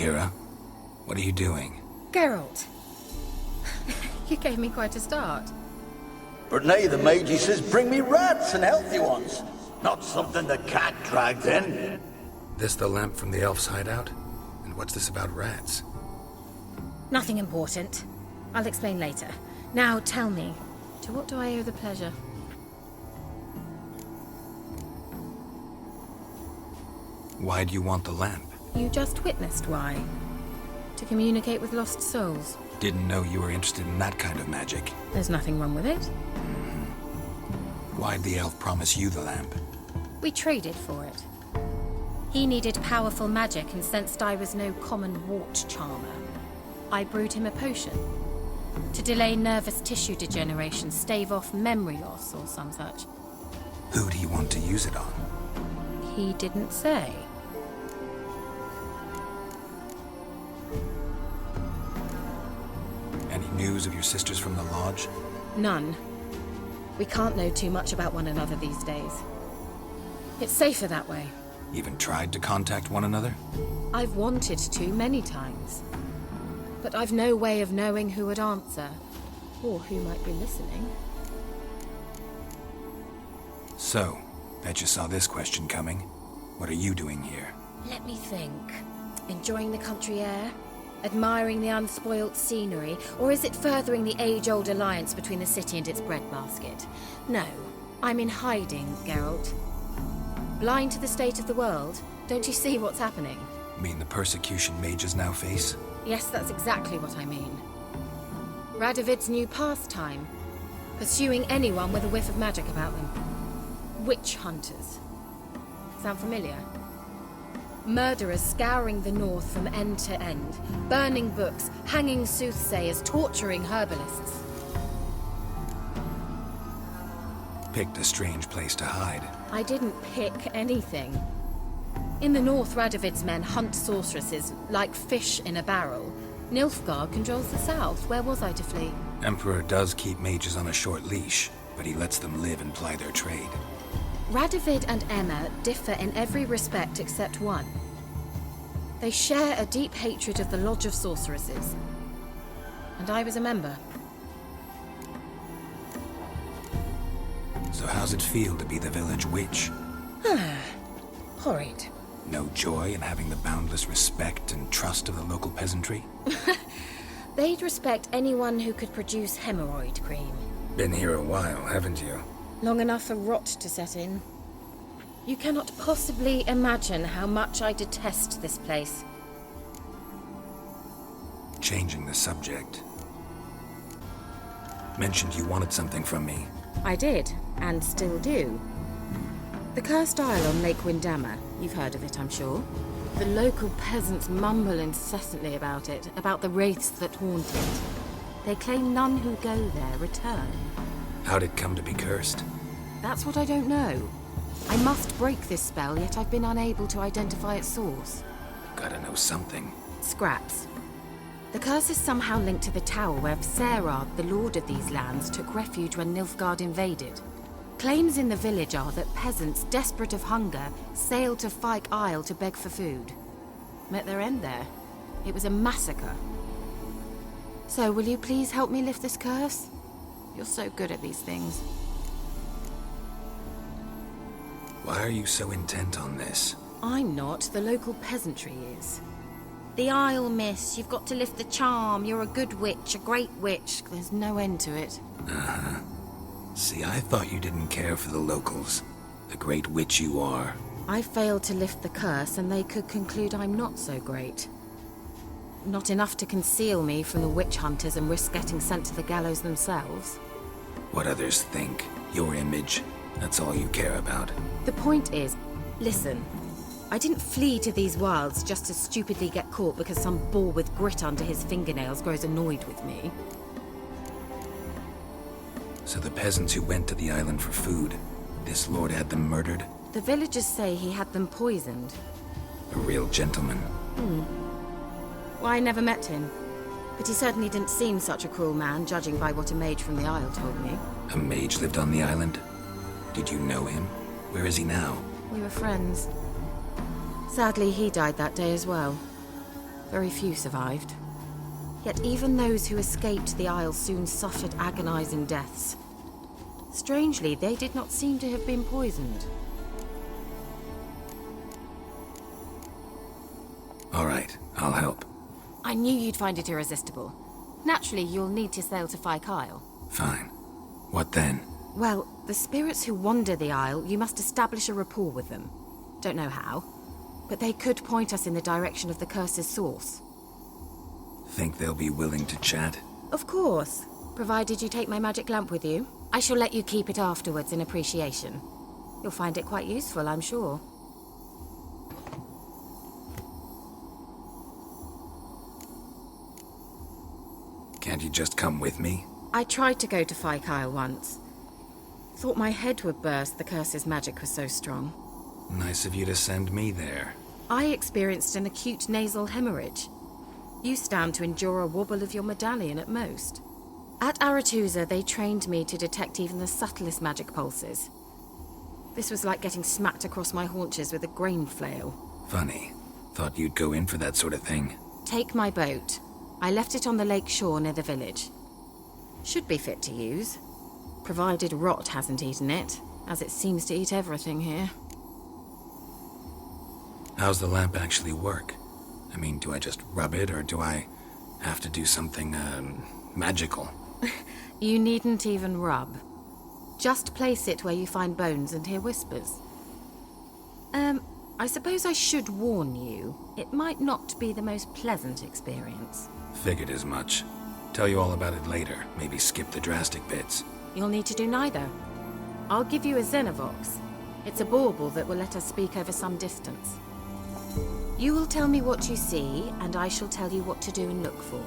Kira. What are you doing? Geralt. You gave me quite a start. But now the mage says bring me rats and healthy ones. Not something the cat dragged in. This the lamp from the elf's hideout? And what's this about rats? Nothing important. I'll explain later. Now tell me, to what do I owe the pleasure? Why do you want the lamp? You just witnessed why. To communicate with lost souls. Didn't know you were interested in that kind of magic. There's nothing wrong with it. Why'd the elf promise you the lamp? We traded for it. He needed powerful magic and sensed I was no common wart charmer. I brewed him a potion. To delay nervous tissue degeneration, stave off memory loss or some such. Who'd he want to use it on? He didn't say. Any news of your sisters from the lodge? None. We can't know too much about one another these days. It's safer that way. Even tried to contact one another? I've wanted to many times. But I've no way of knowing who would answer, or who might be listening. So, bet you saw this question coming. What are you doing here? Let me think. Enjoying the country air? Admiring the unspoilt scenery? Or is it furthering the age-old alliance between the city and its breadbasket? No, I'm in hiding, Geralt. Blind to the state of the world? Don't you see what's happening? Mean the persecution mages now face? Yes, that's exactly what I mean. Radovid's new pastime. Pursuing anyone with a whiff of magic about them. Witch hunters. Sound familiar? Murderers scouring the north from end to end. Burning books, hanging soothsayers, torturing herbalists. Picked a strange place to hide. I didn't pick anything. In the north, Radovid's men hunt sorceresses like fish in a barrel. Nilfgaard controls the south. Where was I to flee? Emperor does keep mages on a short leash, but he lets them live and ply their trade. Radovid and Emma differ in every respect except one. They share a deep hatred of the Lodge of Sorceresses. And I was a member. So how's it feel to be the village witch? Horrid. No joy in having the boundless respect and trust of the local peasantry? They'd respect anyone who could produce hemorrhoid cream. Been here a while, haven't you? Long enough for rot to set in. You cannot possibly imagine how much I detest this place. Changing the subject. Mentioned you wanted something from me. I did, and still do. The cursed isle on Lake Windammer. You've heard of it, I'm sure. The local peasants mumble incessantly about it, about the wraiths that haunt it. They claim none who go there return. How'd it come to be cursed? That's what I don't know. I must break this spell, yet I've been unable to identify its source. Gotta know something. Scraps. The curse is somehow linked to the tower where Serad, the lord of these lands, took refuge when Nilfgaard invaded. Claims in the village are that peasants, desperate of hunger, sailed to Fyke Isle to beg for food. Met their end there. It was a massacre. So, will you please help me lift this curse? You're so good at these things. Why are you so intent on this? I'm not. The local peasantry is. The Isle, miss. You've got to lift the charm. You're a good witch, a great witch. There's no end to it. Uh-huh. See, I thought you didn't care for the locals. The great witch you are. I failed to lift the curse, and they could conclude I'm not so great. Not enough to conceal me from the witch hunters and risk getting sent to the gallows themselves. What others think, your image, that's all you care about. The point is, listen, I didn't flee to these wilds just to stupidly get caught because some boar with grit under his fingernails grows annoyed with me. So the peasants who went to the island for food, this lord had them murdered? The villagers say he had them poisoned. A real gentleman. Well, I never met him. But he certainly didn't seem such a cruel man, judging by what a mage from the Isle told me. A mage lived on the island? Did you know him? Where is he now? We were friends. Sadly, he died that day as well. Very few survived. Yet even those who escaped the Isle soon suffered agonizing deaths. Strangely, they did not seem to have been poisoned. All right, I'll help. I knew you'd find it irresistible. Naturally, you'll need to sail to Kyle. Fine. What then? Well, the spirits who wander the Isle, you must establish a rapport with them. Don't know how, but they could point us in the direction of the curse's source. Think they'll be willing to chat? Of course, provided you take my magic lamp with you. I shall let you keep it afterwards in appreciation. You'll find it quite useful, I'm sure. Can't you just come with me? I tried to go to Kyle once. Thought my head would burst, the curse's magic was so strong. Nice of you to send me there. I experienced an acute nasal hemorrhage. You stand to endure a wobble of your medallion at most. At Aretusa, they trained me to detect even the subtlest magic pulses. This was like getting smacked across my haunches with a grain flail. Funny. Thought you'd go in for that sort of thing. Take my boat. I left it on the lake shore near the village. Should be fit to use, provided rot hasn't eaten it, as it seems to eat everything here. How's the lamp actually work? I mean, do I just rub it, or do I have to do something, magical? You needn't even rub. Just place it where you find bones and hear whispers. I suppose I should warn you, it might not be the most pleasant experience. Figured as much. Tell you all about it later. Maybe skip the drastic bits. You'll need to do neither. I'll give you a Xenovox. It's a bauble that will let us speak over some distance. You will tell me what you see, and I shall tell you what to do and look for.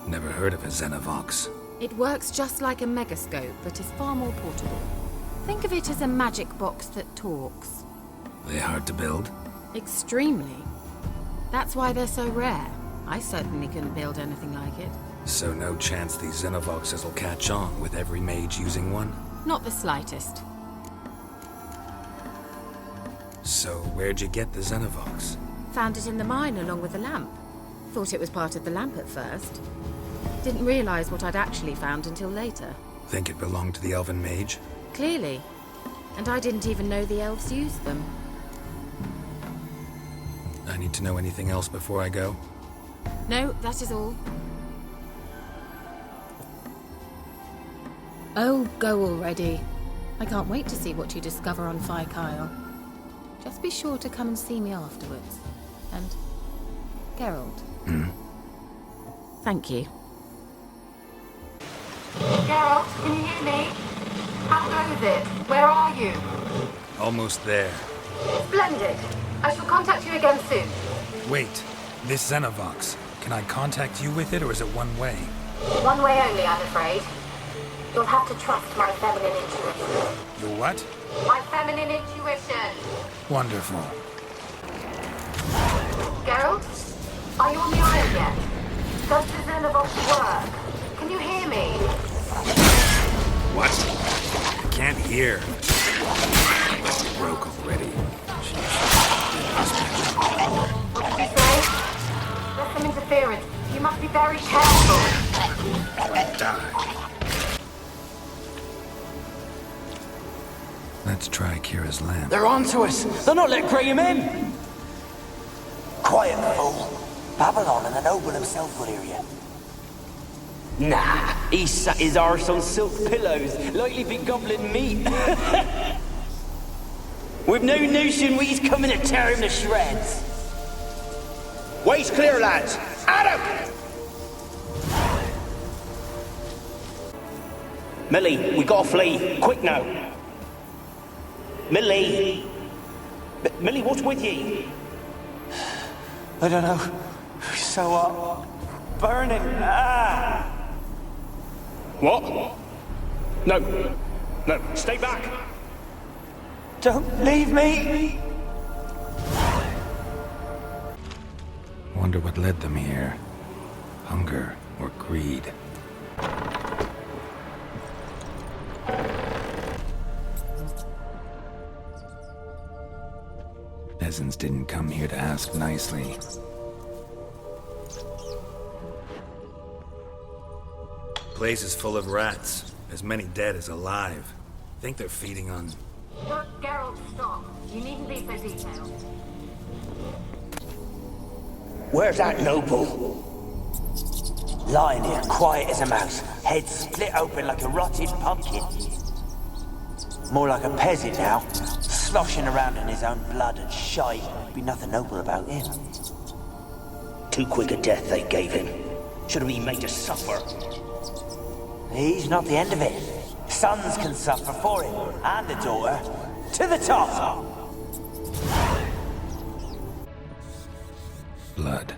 Never heard of a Xenovox. It works just like a megascope, but is far more portable. Think of it as a magic box that talks. They hard to build? Extremely. That's why they're so rare. I certainly couldn't build anything like it. So no chance these Xenovoxes will catch on with every mage using one? Not the slightest. So where'd you get the Xenovox? Found it in the mine along with the lamp. Thought it was part of the lamp at first. Didn't realize what I'd actually found until later. Think it belonged to the elven mage? Clearly. And I didn't even know the elves used them. I need to know anything else before I go? No, that is all. Oh, go already. I can't wait to see what you discover on Kyle. Just be sure to come and see me afterwards. And Geralt. Thank you. Geralt, can you hear me? How goes it? Where are you? Almost there. Splendid. I shall contact you again soon. Wait, this Xenovox. Can I contact you with it, or is it one way? One way only, I'm afraid. You'll have to trust my feminine intuition. Your what? My feminine intuition. Wonderful. Geralt, are you on the island yet? Does the Xenovox work? Can you hear me? What? I can't hear. Broke already. What did you say? There's some interference. You must be very careful. Die. Let's try Kira's lamp. They're onto us! They're not letting Graham in! Quiet, fool. Babylon and the noble himself will hear you. Nah, he sat his arse on silk pillows, likely be gobbling meat. We've no notion he's coming to tear him to shreds. Way's clear, lads. Adam! Millie, we gotta flee. Quick now. Millie! Millie, what's with ye? I don't know. So hot. Burning. Ah! What? No. No, stay back. Don't leave me! Wonder what led them here. Hunger or greed. Has peasants didn't come here to ask nicely. Place is full of rats. As many dead as alive. Think they're feeding on... Look, Geralt, stop. You needn't leave for details. Where's that noble? Lying here, quiet as a mouse, head split open like a rotted pumpkin. More like a peasant now, sloshing around in his own blood and shite. Be nothing noble about him. Too quick a death they gave him. Should have been made to suffer. He's not the end of it. Sons can suffer for him, and a daughter. To the top! Blood.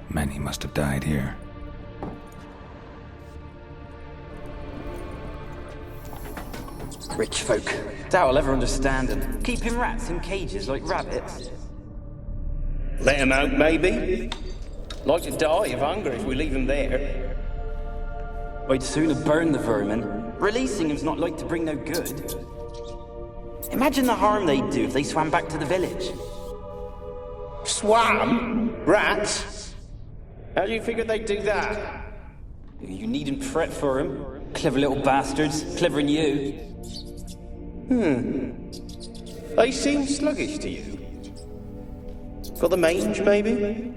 Many must have died here. Rich folk. Doubt I'll ever understand them. Keeping rats in cages like rabbits. Let him out, maybe? Like to die of hunger if we leave him there. I'd sooner burn the vermin. Releasing him's not like to bring no good. Imagine the harm they'd do if they swam back to the village. Swam? Rats? How do you figure they'd do that? You needn't fret for him. Clever little bastards. Clever than you. They seem sluggish to you. Got the mange, maybe?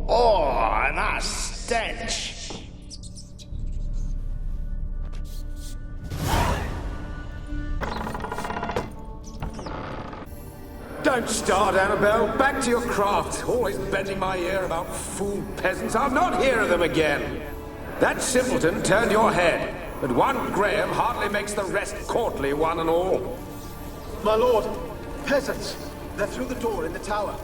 Oh, and that stench! Don't start, Annabelle. Back to your craft. Always bending my ear about fool peasants. I'll not hear of them again. That simpleton turned your head, but one Graham hardly makes the rest courtly, one and all. My lord, peasants. They're through the door in the tower.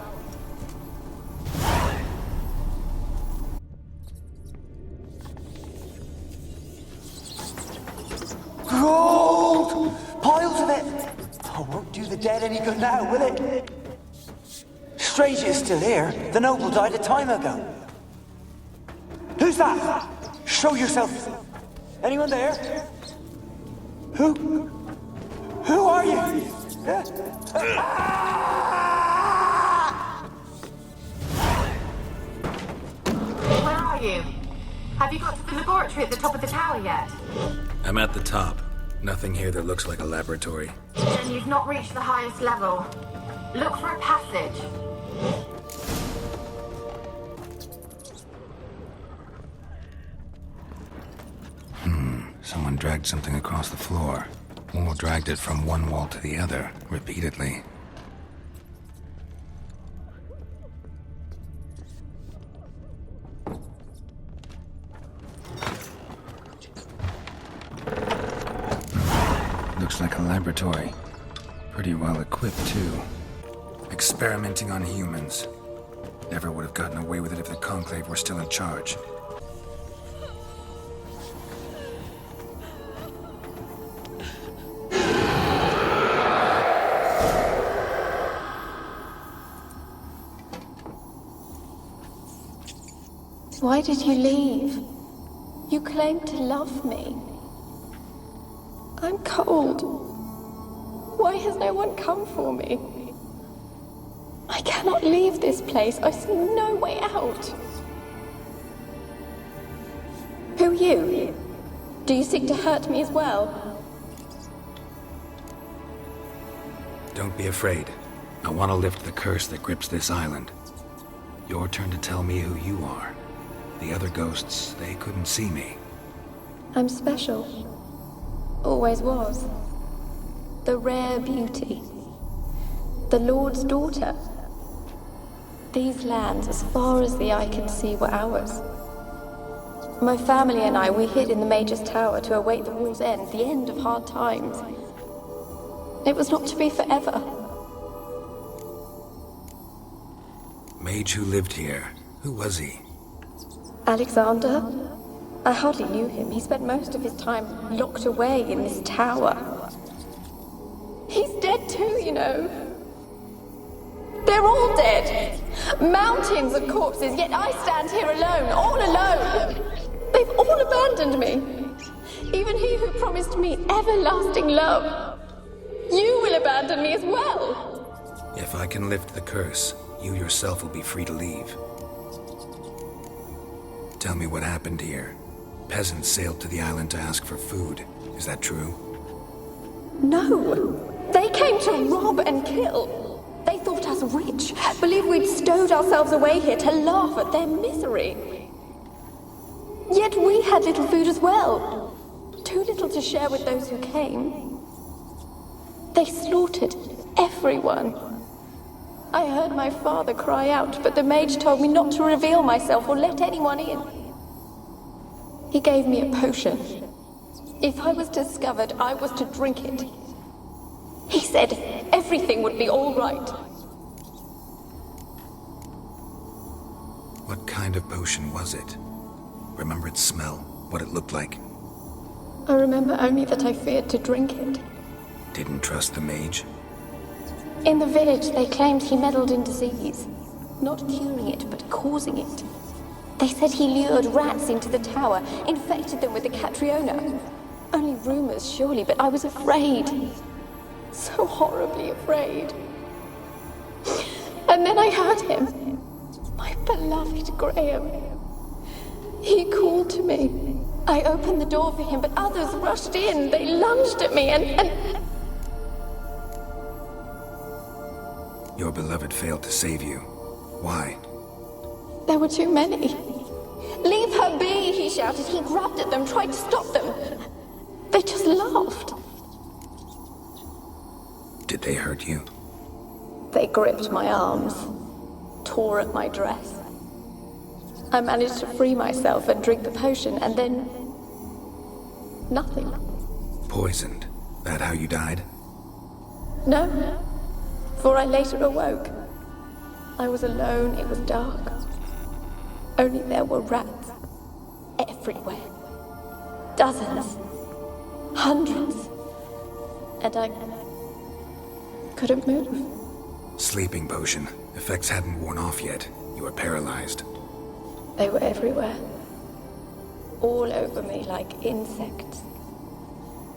Gold! Piles of it! Oh, won't do the dead any good now, will it? Strange it's still here. The noble died a time ago. Who's that? Show yourself. Anyone there? Who are you? Where are you? Have you got to the laboratory at the top of the tower yet? I'm at the top. Nothing here that looks like a laboratory. Then you've not reached the highest level. Look for a passage. Someone dragged something across the floor. Or dragged it from one wall to the other, repeatedly. Looks like a laboratory. Pretty well equipped, too. Experimenting on humans. Never would have gotten away with it if the Conclave were still in charge. Why did you leave? You claimed to love me. I'm cold. Why has no one come for me? I cannot leave this place. I see no way out. Who are you? Do you seek to hurt me as well? Don't be afraid. I want to lift the curse that grips this island. Your turn to tell me who you are. The other ghosts, they couldn't see me. I'm special. Always was. The rare beauty. The Lord's daughter. These lands, as far as the eye can see, were ours. My family and I, we hid in the Mage's Tower to await the war's end, the end of hard times. It was not to be forever. Mage who lived here. Who was he? Alexander? I hardly knew him. He spent most of his time locked away in this tower. He's dead too, you know. They're all dead. Mountains of corpses, yet I stand here alone, all alone. They've all abandoned me. Even he who promised me everlasting love. You will abandon me as well. If I can lift the curse, you yourself will be free to leave. Tell me what happened here. Peasants sailed to the island to ask for food. Is that true? No! They came to rob and kill. They thought us rich, believed we'd stowed ourselves away here to laugh at their misery. Yet we had little food as well. Too little to share with those who came. They slaughtered everyone. I heard my father cry out, but the mage told me not to reveal myself or let anyone in. He gave me a potion. If I was discovered, I was to drink it. He said everything would be all right. What kind of potion was it? Remember its smell? What it looked like? I remember only that I feared to drink it. Didn't trust the mage? In the village, they claimed he meddled in disease. Not curing it, but causing it. They said he lured rats into the tower, infected them with the Catriona. Only rumors, surely, but I was afraid. So horribly afraid. And then I heard him. My beloved Graham. He called to me. I opened the door for him, but others rushed in. They lunged at me and... Your beloved failed to save you. Why? There were too many. Leave her be, he shouted. He grabbed at them, tried to stop them. They just laughed. Did they hurt you? They gripped my arms, tore at my dress. I managed to free myself and drink the potion, and then... nothing. Poisoned? That how you died? No, for I later awoke. I was alone, it was dark. Only there were rats. Everywhere. Dozens. Hundreds. And I couldn't move. Sleeping potion. Effects hadn't worn off yet. You were paralyzed. They were everywhere. All over me like insects.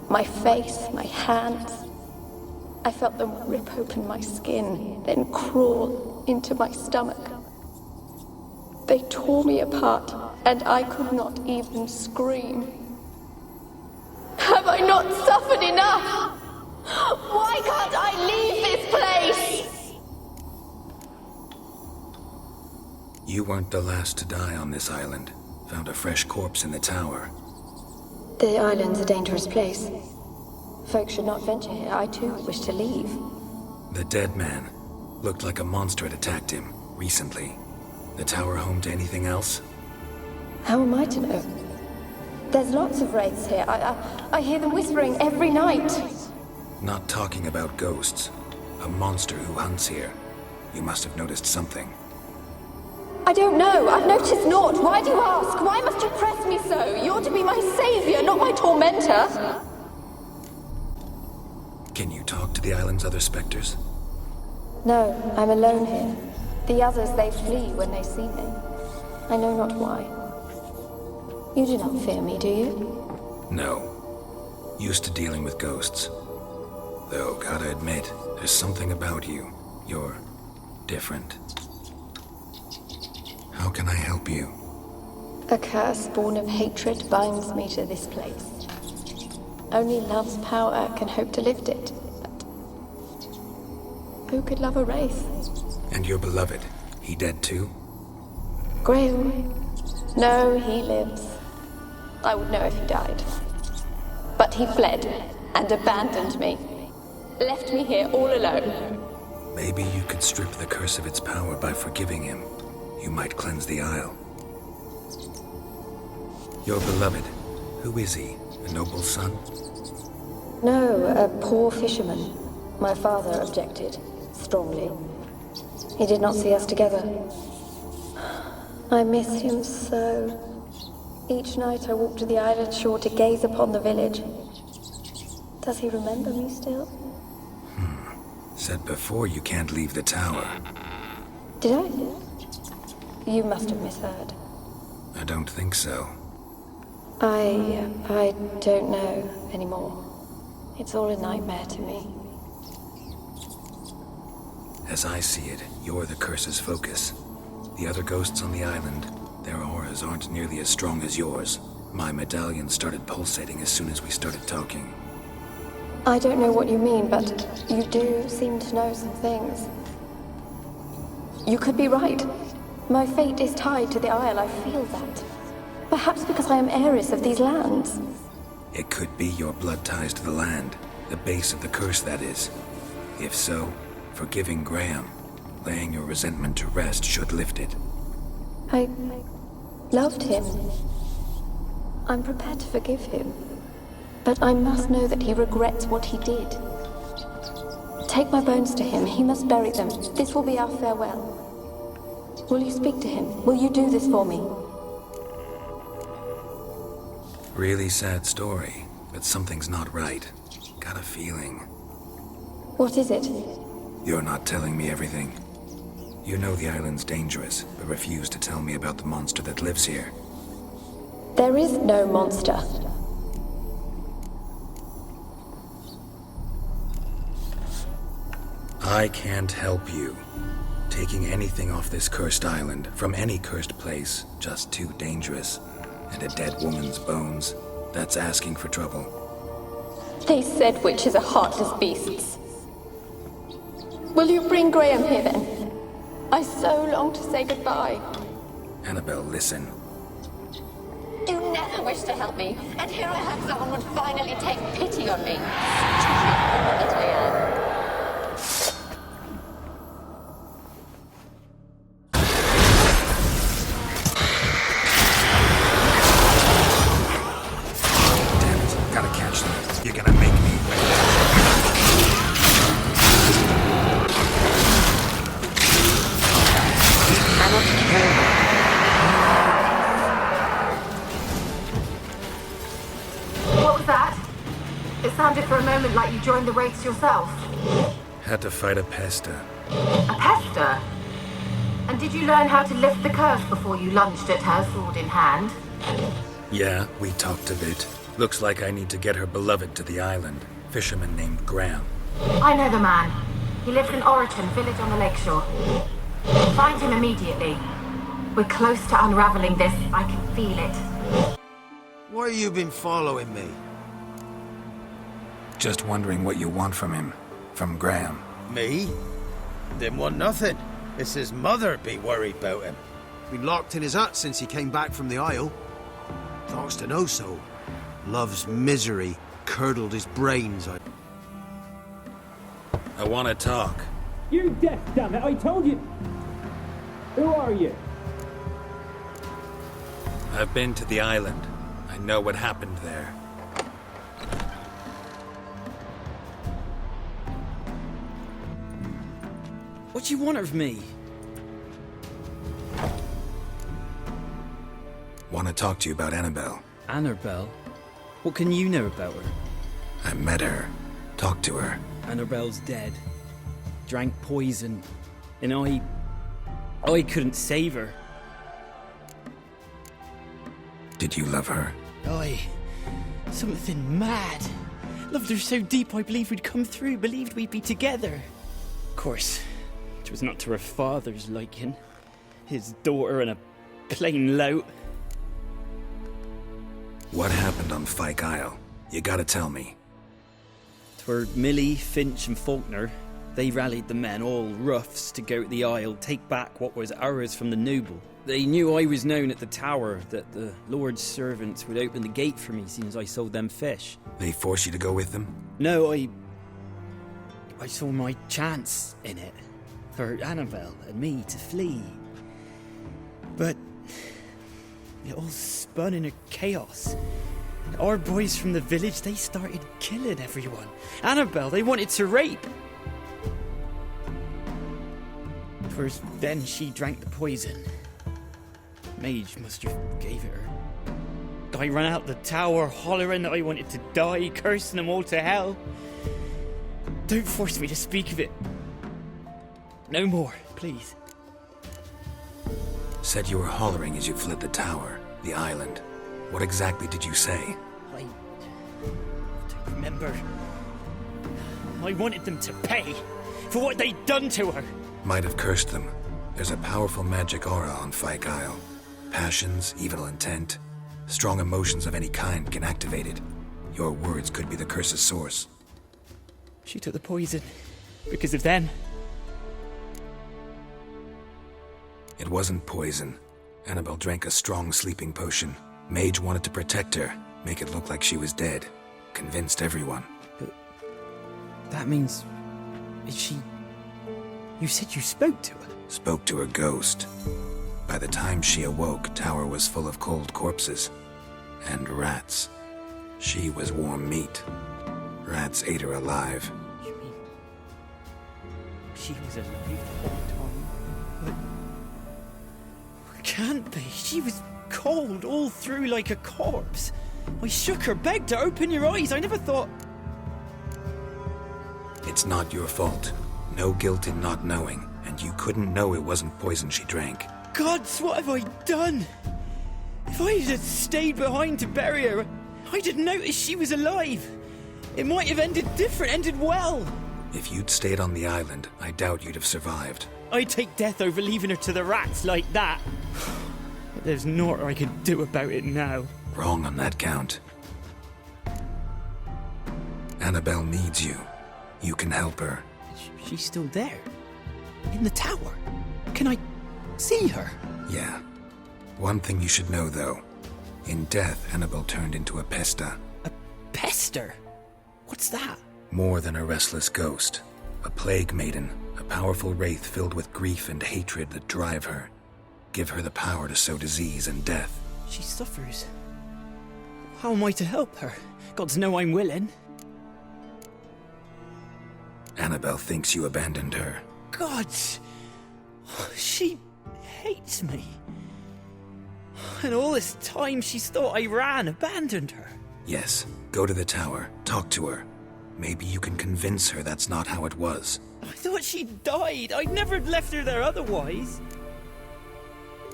My face, my hands. I felt them rip open my skin, then crawl into my stomach. They tore me apart, and I could not even scream. Have I not suffered enough? Why can't I leave this place? You weren't the last to die on this island. Found a fresh corpse in the tower. The island's a dangerous place. Folks should not venture here. I too wish to leave. The dead man. Looked like a monster had attacked him, recently. The tower home to anything else? How am I to know? There's lots of wraiths here. I hear them whispering every night. Not talking about ghosts. A monster who hunts here. You must have noticed something. I don't know. I've noticed naught. Why do you ask? Why must you press me so? You're to be my savior, not my tormentor. Can you talk to the island's other specters? No, I'm alone here. The others, they flee when they see me. I know not why. You do not fear me, do you? No. Used to dealing with ghosts. Though, gotta admit, there's something about you. You're different. How can I help you? A curse born of hatred binds me to this place. Only love's power can hope to lift it. But who could love a wraith? And your beloved, he dead too? Graham? No, he lives. I would know if he died. But he fled and abandoned me. Left me here all alone. Maybe you could strip the curse of its power by forgiving him. You might cleanse the isle. Your beloved, who is he? A noble son? No, a poor fisherman. My father objected, strongly. He did not see us together. I miss him so. Each night I walk to the island shore to gaze upon the village. Does he remember me still? Said before you can't leave the tower. Did I? You must have misheard. I don't think so. I don't know anymore. It's all a nightmare to me. As I see it, you're the curse's focus. The other ghosts on the island, their auras aren't nearly as strong as yours. My medallion started pulsating as soon as we started talking. I don't know what you mean, but you do seem to know some things. You could be right. My fate is tied to the Isle, I feel that. Perhaps because I am heiress of these lands. It could be your blood ties to the land, the base of the curse, that is. If so, forgiving Graham, laying your resentment to rest should lift it. I loved him. I'm prepared to forgive him. But I must know that he regrets what he did. Take my bones to him. He must bury them. This will be our farewell. Will you speak to him? Will you do this for me? Really sad story, but something's not right. Got a feeling. What is it? You're not telling me everything. You know the island's dangerous, but refuse to tell me about the monster that lives here. There is no monster. I can't help you. Taking anything off this cursed island, from any cursed place, just too dangerous. And a dead woman's bones, that's asking for trouble. They said witches are heartless beasts. Will you bring Graham here then? I so long to say goodbye. Annabelle, listen. You never wished to help me, and here I have someone would finally take pity on me. That I am. For a moment like you joined the race yourself. Had to fight a pester. A pester? And did you learn how to lift the curse before you lunged at her, sword in hand? Yeah, we talked a bit. Looks like I need to get her beloved to the island. Fisherman named Graham. I know the man. He lives in Oriton, village on the lakeshore. Find him immediately. We're close to unraveling this. I can feel it. Why you been following me? Just wondering what you want from him. From Graham. Me? Didn't want nothing. It's his mother be worried about him. Been locked in his hut since he came back from the Isle. Talks to no soul. Love's misery curdled his brains. I want to talk. You're deaf, damn it! I told you! Who are you? I've been to the island. I know what happened there. What do you want of me? Want to talk to you about Annabelle. Annabelle? What can you know about her? I met her. Talked to her. Annabelle's dead. Drank poison. And I couldn't save her. Did you love her? Something mad. Loved her so deep I believed we'd come through, believed we'd be together. Of course, it was not to her father's liking. His daughter and a plain lout. What happened on Fyke Isle? You gotta tell me. 'Twere Millie, Finch and Faulkner. They rallied the men, all roughs, to go to the Isle, take back what was ours from the noble. They knew I was known at the tower, that the Lord's servants would open the gate for me since I sold them fish. They forced you to go with them? No, I saw my chance in it. For Annabelle and me to flee. But it all spun in a chaos. Our boys from the village, they started killing everyone. Annabelle, they wanted to rape. First, then she drank the poison. Mage must have gave it her. I ran out the tower, hollering that I wanted to die, cursing them all to hell. Don't force me to speak of it. No more, please. Said you were hollering as you fled the tower, the island. What exactly did you say? I don't remember. I wanted them to pay for what they'd done to her. Might have cursed them. There's a powerful magic aura on Fyke Isle. Passions, evil intent, strong emotions of any kind can activate it. Your words could be the curse's source. She took the poison because of them. It wasn't poison. Annabelle drank a strong sleeping potion. Mage wanted to protect her, make it look like she was dead. Convinced everyone. But that means... is she... You said you spoke to her? Spoke to a ghost. By the time she awoke, Tower was full of cold corpses. And rats. She was warm meat. Rats ate her alive. You mean... she was alive the whole time? But... it can't be. She was cold all through like a corpse. I shook her, begged her, open your eyes. I never thought... It's not your fault. No guilt in not knowing, and you couldn't know it wasn't poison she drank. Gods, what have I done? If I had stayed behind to bury her, I'd have noticed she was alive. It might have ended different, ended well. If you'd stayed on the island, I doubt you'd have survived. I'd take death over leaving her to the rats like that. But there's naught I can do about it now. Wrong on that count. Annabelle needs you. You can help her. She's still there. In the tower. Can I see her? Yeah. One thing you should know, though. In death, Annabelle turned into a pesta. A pester? What's that? More than a restless ghost. A plague maiden. A powerful wraith filled with grief and hatred that drive her. Give her the power to sow disease and death. She suffers. How am I to help her? Gods know I'm willing. Annabelle thinks you abandoned her. Gods! She hates me. And all this time she's thought I abandoned her. Yes, go to the tower, talk to her. Maybe you can convince her that's not how it was. I thought she died. I'd never have left her there otherwise.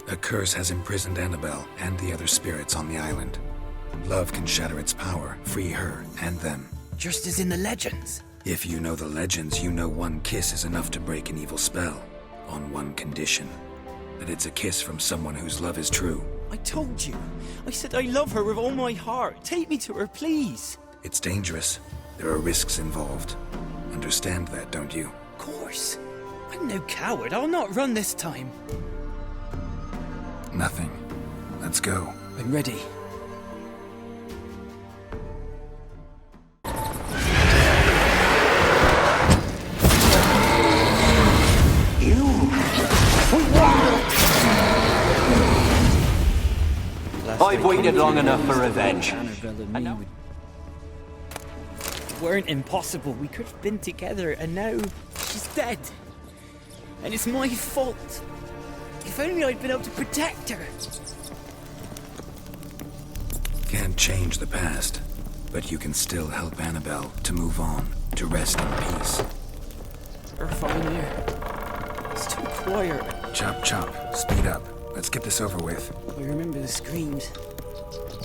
A curse has imprisoned Annabelle and the other spirits on the island. Love can shatter its power, free her and them. Just as in the legends. If you know the legends, you know one kiss is enough to break an evil spell. On one condition. That it's a kiss from someone whose love is true. I told you. I said I love her with all my heart. Take me to her, please. It's dangerous. There are risks involved. Understand that, don't you? Of course. I'm no coward. I'll not run this time. Nothing. Let's go. I'm ready. I've waited long enough for revenge. Annabelle and me weren't impossible. We could have been together, and now she's dead. And it's my fault. If only I'd been able to protect her. Can't change the past, but you can still help Annabelle to move on, to rest in peace. Earth on here. It's too quiet. Chop, chop. Speed up. Let's get this over with. I remember the screams.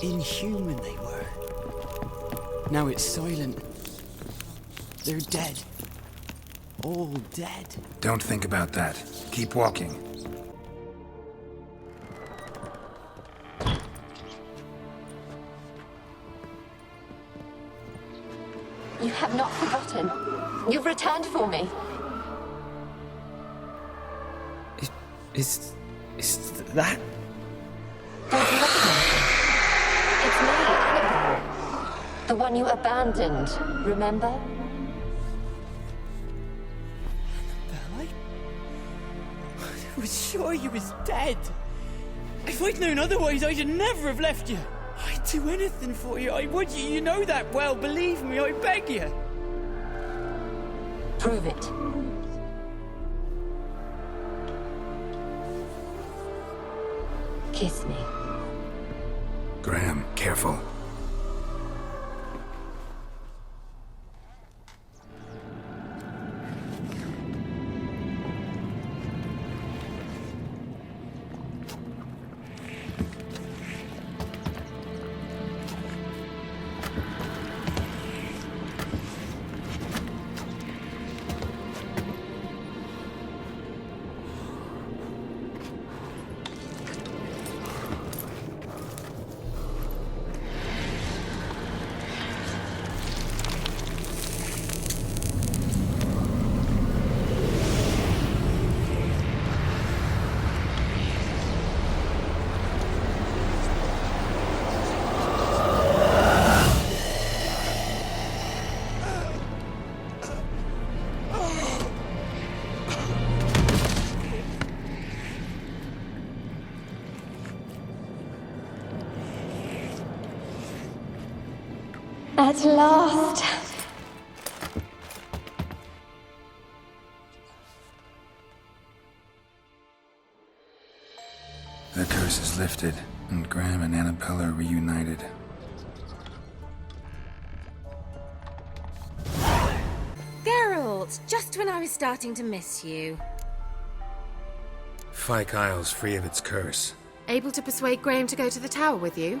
Inhuman they were. Now it's silent. They're dead. All dead. Don't think about that. Keep walking. You have not forgotten. You've returned for me. Is that? Don't recognize it. It's me, Annabelle. The one you abandoned, remember? Annabelle, I was sure you was dead. If I'd known otherwise, I'd never have left you. I'd do anything for you. I would. You know that well. Believe me, I beg you. Prove it. Kiss me. Graham, careful. At last. The curse is lifted, and Graham and Annabelle are reunited. Geralt, just when I was starting to miss you. Fyke Isle's free of its curse. Able to persuade Graham to go to the tower with you?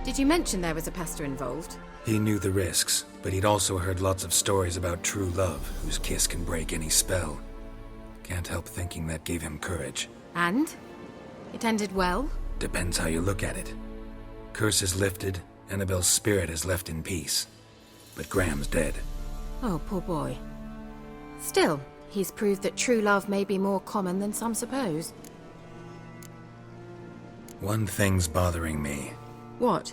Did you mention there was a pester involved? He knew the risks, but he'd also heard lots of stories about true love, whose kiss can break any spell. Can't help thinking that gave him courage. And? It ended well? Depends how you look at it. Curse is lifted, Annabelle's spirit is left in peace. But Graham's dead. Oh, poor boy. Still, he's proved that true love may be more common than some suppose. One thing's bothering me. What?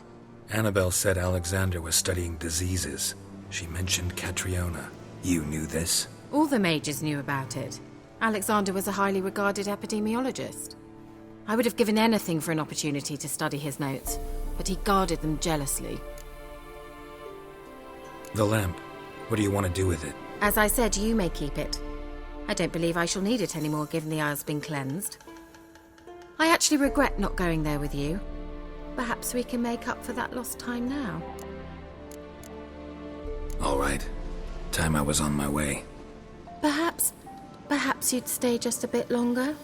Annabelle said Alexander was studying diseases. She mentioned Catriona. You knew this? All the mages knew about it. Alexander was a highly regarded epidemiologist. I would have given anything for an opportunity to study his notes, but he guarded them jealously. The lamp. What do you want to do with it? As I said, you may keep it. I don't believe I shall need it anymore, given the Isle's been cleansed. I actually regret not going there with you. Perhaps we can make up for that lost time now. All right. Time I was on my way. Perhaps you'd stay just a bit longer?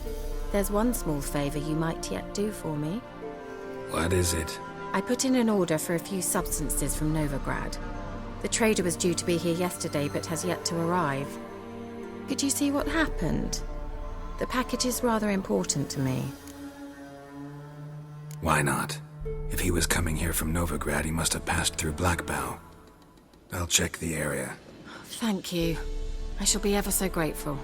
There's one small favor you might yet do for me. What is it? I put in an order for a few substances from Novigrad. The trader was due to be here yesterday, but has yet to arrive. Could you see what happened? The package is rather important to me. Why not? If he was coming here from Novigrad, he must have passed through Blackbough. I'll check the area. Thank you. I shall be ever so grateful.